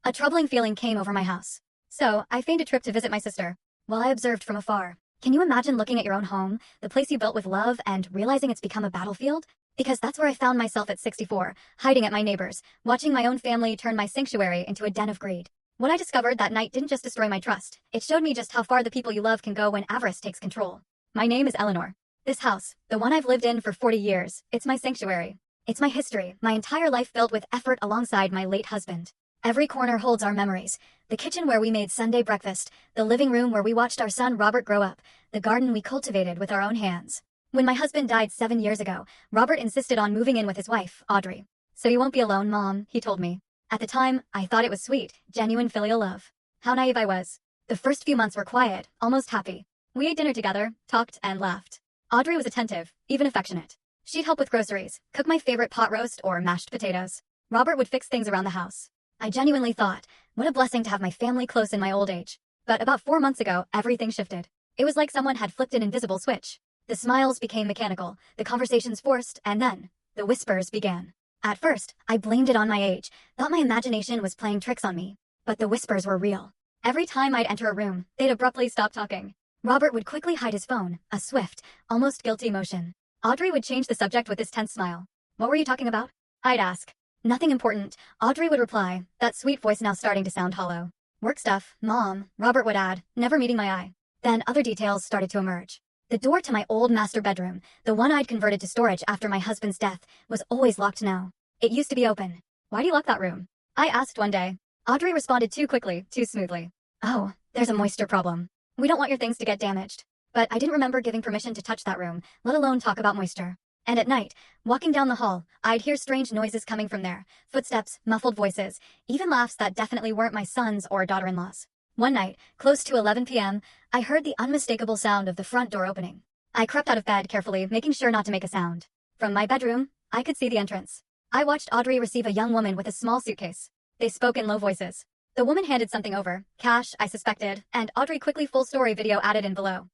A troubling feeling came over my house. So, I feigned a trip to visit my sister, while I observed from afar. Can you imagine looking at your own home, the place you built with love, and realizing it's become a battlefield? Because that's where I found myself at 64, hiding at my neighbors, watching my own family turn my sanctuary into a den of greed. What I discovered that night didn't just destroy my trust, it showed me just how far the people you love can go when avarice takes control. My name is Eleanor. This house, the one I've lived in for 40 years, it's my sanctuary. It's my history, my entire life filled with effort alongside my late husband. Every corner holds our memories. The kitchen where we made Sunday breakfast, the living room where we watched our son Robert grow up, the garden we cultivated with our own hands. When my husband died 7 years ago, Robert insisted on moving in with his wife, Audrey. "So you won't be alone, Mom," he told me. At the time, I thought it was sweet, genuine filial love. How naive I was. The first few months were quiet, almost happy. We ate dinner together, talked, and laughed. Audrey was attentive, even affectionate. She'd help with groceries, cook my favorite pot roast or mashed potatoes. Robert would fix things around the house. I genuinely thought, what a blessing to have my family close in my old age. But about 4 months ago, everything shifted. It was like someone had flipped an invisible switch. The smiles became mechanical, the conversations forced, and then, the whispers began. At first, I blamed it on my age, thought my imagination was playing tricks on me. But the whispers were real. Every time I'd enter a room, they'd abruptly stop talking. Robert would quickly hide his phone, a swift, almost guilty motion. Audrey would change the subject with this tense smile. "What were you talking about?" I'd ask. "Nothing important." Audrey would reply, that sweet voice now starting to sound hollow. "Work stuff, Mom," Robert would add, never meeting my eye. Then other details started to emerge. The door to my old master bedroom, the one I'd converted to storage after my husband's death, was always locked now. It used to be open. "Why do you lock that room?" I asked one day. Audrey responded too quickly, too smoothly. "Oh, there's a moisture problem. We don't want your things to get damaged." But I didn't remember giving permission to touch that room, let alone talk about moisture. And at night, walking down the hall, I'd hear strange noises coming from there. Footsteps, muffled voices, even laughs that definitely weren't my son's or daughter-in-law's. One night, close to 11 p.m., I heard the unmistakable sound of the front door opening. I crept out of bed carefully, making sure not to make a sound. From my bedroom, I could see the entrance. I watched Audrey receive a young woman with a small suitcase. They spoke in low voices. The woman handed something over, cash, I suspected, and Audrey quickly full story video added in below.